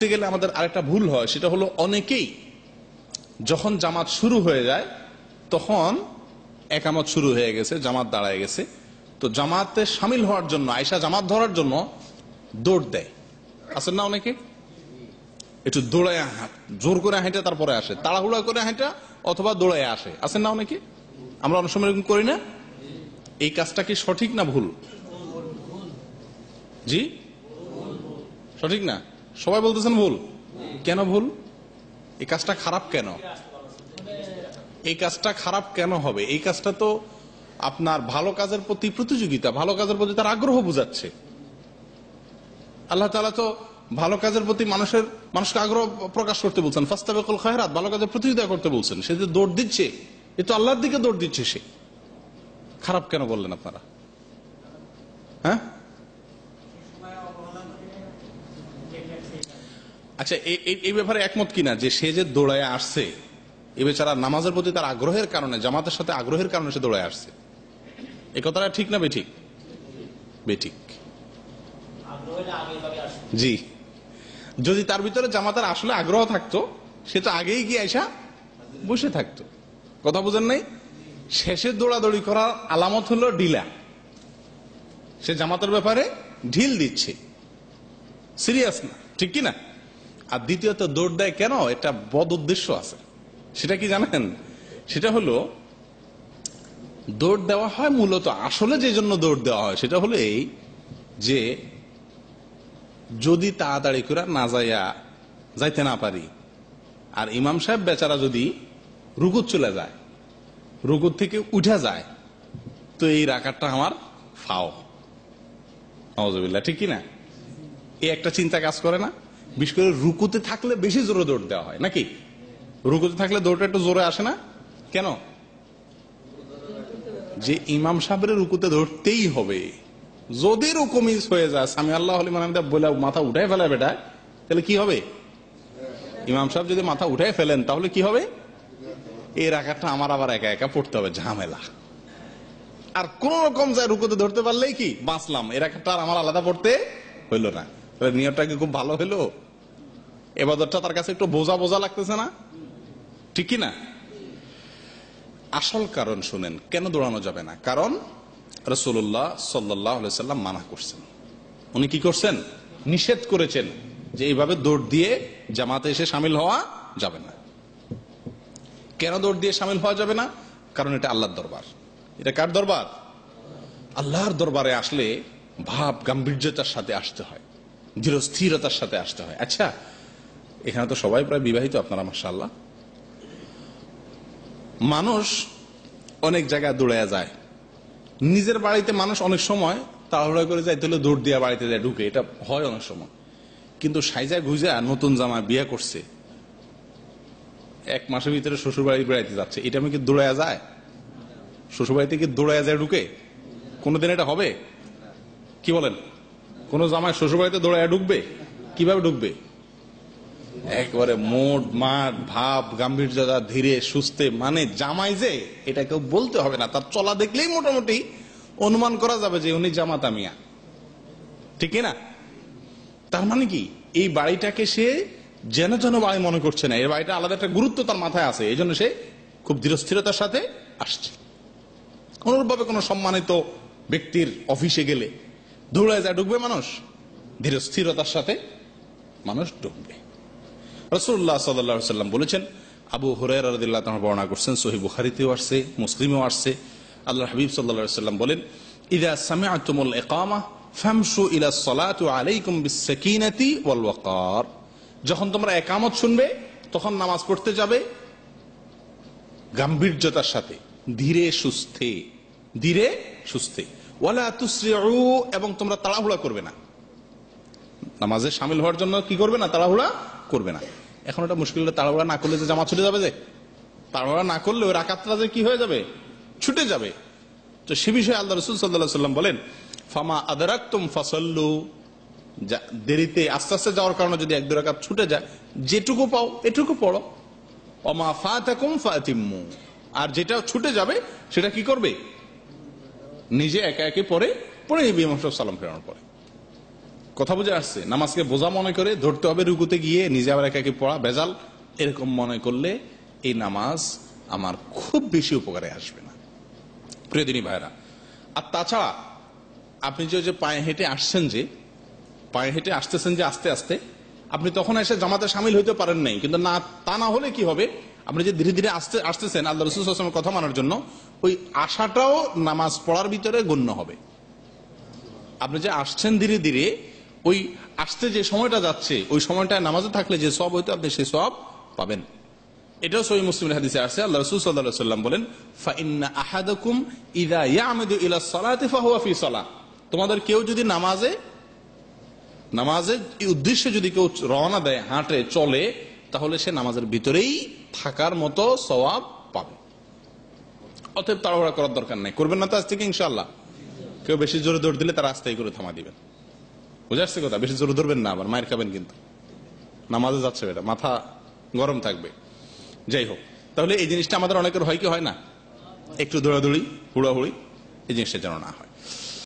গেলে আমাদের আরেকটা ভুল হয়, সেটা হলো অনেকেই যখন জামাত শুরু হয়ে যায় তখন একামত শুরু হয়ে গেছে, জামাত দাঁড়ায় গেছে, তো জামাতে সামিল হওয়ার জন্য, আয়সা জামাত ধরার জন্য দৌড় দেয়। আসেন না অনেকে একটু দৌড়ায়, জোর করে হেঁটে তারপরে আসে, তাড়াহুড়া করে হেঁটে অথবা দৌড়ায় আসে। আসেন না অনেকে? আমরা অনেক সময় এরকম করি না? এই কাজটা কি সঠিক না ভুল? জি সঠিক না? সবাই বলতেছেন ভুল। কেন ভুল? এই কাজটা খারাপ কেন? এই কাজটা খারাপ কেন হবে? এই কাজটা তো আপনার ভালো কাজের প্রতি প্রতিযোগিতা, ভালো কাজের প্রতি তার আগ্রহ বোঝাচ্ছে। আল্লাহ তাআলা তো ভালো কাজের প্রতি মানুষকে আগ্রহ প্রকাশ করতে বলছেন, ফাস্তাবিকুল খায়রাত, ভালো কাজের প্রতিযোগিতা করতে বলছেন। সে যে দৌড় দিচ্ছে, এ তো আল্লাহর দিকে দৌড় দিচ্ছে। সে খারাপ কেন বললেন আপনারা? হ্যাঁ, আচ্ছা, এই ব্যাপারে একমত কিনা যে সে যে দৌড়ায় আসছে, এ বেচারা নামাজের প্রতি তার আগ্রহের কারণে, জামাতের সাথে আগ্রহের কারণে সে দৌড়ায় আসছে? এই কথাটা ঠিক না বেঠিক? বেঠিক। জি, যদি তার ভিতরে জামাতের আসলে আগ্রহ থাকতো, সে তো আগেই গিয়ে আইসা বসে থাকতো। কথা বুঝেন নাই? শেষে দৌড়াদৌড়ি করার আলামত হলো ঢিলা। সে জামাতের ব্যাপারে ঢিল দিচ্ছে, সিরিয়াস না, ঠিক কিনা? আর দ্বিতীয়ত দৌড় দেয় কেন? এটা বদ উদ্দেশ্য আছে। সেটা কি জানেন? সেটা হলো, দৌড় দেওয়া হয় মূলত, আসলে যে জন্য দৌড় দেওয়া হয় সেটা হলো এই যে, যদি তাড়াতাড়ি করে না যাইতে না পারি, আর ইমাম সাহেব বেচারা যদি রুকুত চলে যায়, রুকুত থেকে উঠে যায়, তো এই রাকাতটা আমার ফাও। নাউজুবিল্লাহ, ঠিক কিনা? এই একটা চিন্তা কাজ করে না? বিশেষ করে রুকুতে থাকলে বেশি জোরে দৌড় দেওয়া হয় নাকি? রুকুতে থাকলে দৌড়টা একটু জোরে আসে না কেন? যে ইমাম সাহেবের রুকুতে ধরতেই হবে। যদি রুকু মিস হয়ে যায়, সামি আল্লাহ লিমান হামিদা বলে মাথা উঠাই ফেলে বেটা, তাহলে কি হবে? ইমাম সাহেব যদি মাথা উঠাই ফেলেন তাহলে কি হবে? এই রাকাতটা আমার আবার একা একা পড়তে হবে, ঝামেলা। আর কোন রকম যায় রুকুতে ধরতে পারলেই কি বাঁচলাম, এই রাকাতটা আর আমার আলাদা পড়তে হইল না। নিয়তটা কি খুব ভালো হইলো? এবাদতটা তার কাছে একটু বোঝা বোঝা লাগতেছে না, ঠিক কিনা? আসল কারণ শুনেন, কেন দৌড়ানো যাবে না? কারণ রাসূলুল্লাহ সাল্লাল্লাহু আলাইহি সাল্লাম মানা করছেন। উনি কি করছেন? নিষেধ করেছেন যে এইভাবে দৌড় দিয়ে জামাতে এসে শামিল হওয়া যাবে না। কেন দৌড় দিয়ে শামিল হওয়া যাবে না? কারণ এটা আল্লাহর দরবার। এটা কার দরবার? আল্লাহর দরবারে আসলে ভাব গাম্ভীর্যতার সাথে আসতে হয়, ধীরস্থিরতার সাথে আসতে হয়। আচ্ছা, এখানে তো সবাই প্রায় বিবাহিত, আপনারা মাশাআল্লাহ। মানুষ অনেক জায়গায় দৌড়ায়া যায়, নিজের বাড়িতে মানুষ অনেক সময় তাড়াহুড়া করে যায়, তাহলে দৌড় দিয়া বাড়িতে যায় ঢুকে, এটা হয় অনেক সময়। কিন্তু সাইজা গুইজা নতুন জামা বিয়ে করছে, এক মাসের ভিতরে শ্বশুর বাড়ি বেড়াইতে যাচ্ছে, এটা আমি কি দৌড়ায়া যায়? শ্বশুর বাড়িতে কি দৌড়ায়া যায় ঢুকে? কোনোদিন এটা হবে? কি বলেন? কোন জামাই শ্বশুর বাড়িতে দৌড়ায়া ঢুকবে? কিভাবে ঢুকবে? একবারে মোট মাঠ ভাব গাম্ভীর্যতা, ধীরে সুস্থে। মানে জামাই যে, এটা কেউ বলতে হবে না, তার চলা দেখলেই মোটামুটি অনুমান করা যাবে যে উনি জামাতা মিয়া, ঠিক না? তার মানে কি, এই বাড়িটাকে সে যেন যেন বাড়ি মনে করছে না, এই বাড়িটা আলাদা একটা গুরুত্ব তার মাথায় আছে, এই জন্য সে খুব দৃঢ়স্থিরতার সাথে আসছে। অনুরূপভাবে কোন সম্মানিত ব্যক্তির অফিসে গেলে দৌড়ায় যায় ঢুকবে মানুষ? দৃঢ়স্থিরতার সাথে মানুষ ঢুকবে। রাসূলুল্লাহ সাল্লাল্লাহু আলাইহি ওয়াসাল্লাম বলেছেন, আবু হুরায়রা রাদিয়াল্লাহু তাআলা বর্ণনা করছেন, সহিহ বুখারীতেও আসছে, মুসলিমেও আসছে, আল্লাহর হাবিব সাল্লাল্লাহু আলাইহি ওয়াসাল্লাম বলেন, ইযা সামি'তুমুল ইকামা ফামশু ইলা সলাতি আলাইকুম বিস-সাকিনাতি ওয়াল ওয়াকার। যখন তোমরা ইকামত শুনবে তখন নামাজ পড়তে যাবে গাম্ভীর্যতার সাথে, ধীরে সুস্থে, ধীরে সুস্থে। ওয়ালা তুসরিউ, এবং তোমরা তাড়াহুড়া করবে না। নামাজে শামিল হওয়ার জন্য কি করবে না? তাড়াহুড়া করবে না। এখন এটা মুশকিল, তাড়াহুড়া না করলে যে জামাত ছুটে যাবে, যে তাড়াহুড়া না করলে ওই রাকাতটা যে কি হয়ে যাবে? ছুটে যাবে। তো সে বিষয়ে আল্লাহ রাসূল সাল্লাল্লাহু আলাইহি ওয়াসাল্লাম বলেন, ফামা আদরাকতুম ফাসাল্লু, দেরিতে আস্তে আস্তে যাওয়ার কারণে যদি এক দুই রাকাত ছুটে যায়, যেটুকু পাও এটুকু পড়ো। ওমা ফাতাকুম ফাতিম্মু, আর যেটা ছুটে যাবে সেটা কি করবে? নিজে একা একে পড়ে নিবি ইমাম সাহেব সালাম ফেরানোর পরে। কথা বুঝে আসছে? নামাজকে বোঝা মনে করে ধরতে হবে, রুকুতে গিয়ে নিজে আবার একাকি পড়া ভেজাল, এরকম মনে করলে এই নামাজ আমার খুব বেশি উপকারে আসবে না, প্রিয় দিনী ভাইরা। আর তাছাড়া আপনি যে পায়ে হেঁটে আসছেন, যে পায়ে হেঁটে আসতেছেন যে আস্তে আস্তে, আপনি তখন এসে জামাতে সামিল হইতে পারেন নাই, কিন্তু না তা না হলে কি হবে, আপনি যে ধীরে ধীরে আসতেছেন আল্লাহ রাসূল সাল্লাল্লাহু আলাইহি ওয়াসাল্লামের কথা মানার জন্য, ওই আশাটাও নামাজ পড়ার ভিতরে গণ্য হবে। আপনি যে আসছেন ধীরে ধীরে, ওই আসতে যে সময়টা যাচ্ছে, ওই সময়টায় নামাজে থাকলে যে সওয়াব হইতো, আপনি সেই সওয়াব পাবেন। এটাও সহিহ মুসলিমের হাদিসে আছে, আল্লাহ রাসূল সাল্লাল্লাহু আলাইহি ওয়াসাল্লাম বলেন, ফাইন্না আহাদাকুম ইযা ইয়ামুদু ইলা সলাতি ফাহুয়া ফি সালাহ। তোমাদের কেউ যদি নামাজের উদ্দেশ্যে যদি কেউ রওনা দেয়, হাঁটে, চলে, তাহলে সে নামাজের ভিতরেই থাকার মতো সওয়াব পাবে। অতএব তাড়াহুড়া করার দরকার নাই, করবেন না তো আজ থেকে ইনশাআল্লাহ। কেউ বেশি জোরে দৌড় দিলে তার রাস্তায় করে থামা দিবেন, বুঝে আসছে কথা? বেশি জোরে ধরবেন না, আবার মায়ের খাবেন কিন্তু। নামাজে যাচ্ছে এটা, মাথা গরম থাকবে। যাই হোক, তাহলে এই জিনিসটা আমাদের অনেকের হয় কি হয় না, একটু দৌড়াদৌড়ি, হুড়াহুড়ি, এই জিনিসটা যেন না হয়।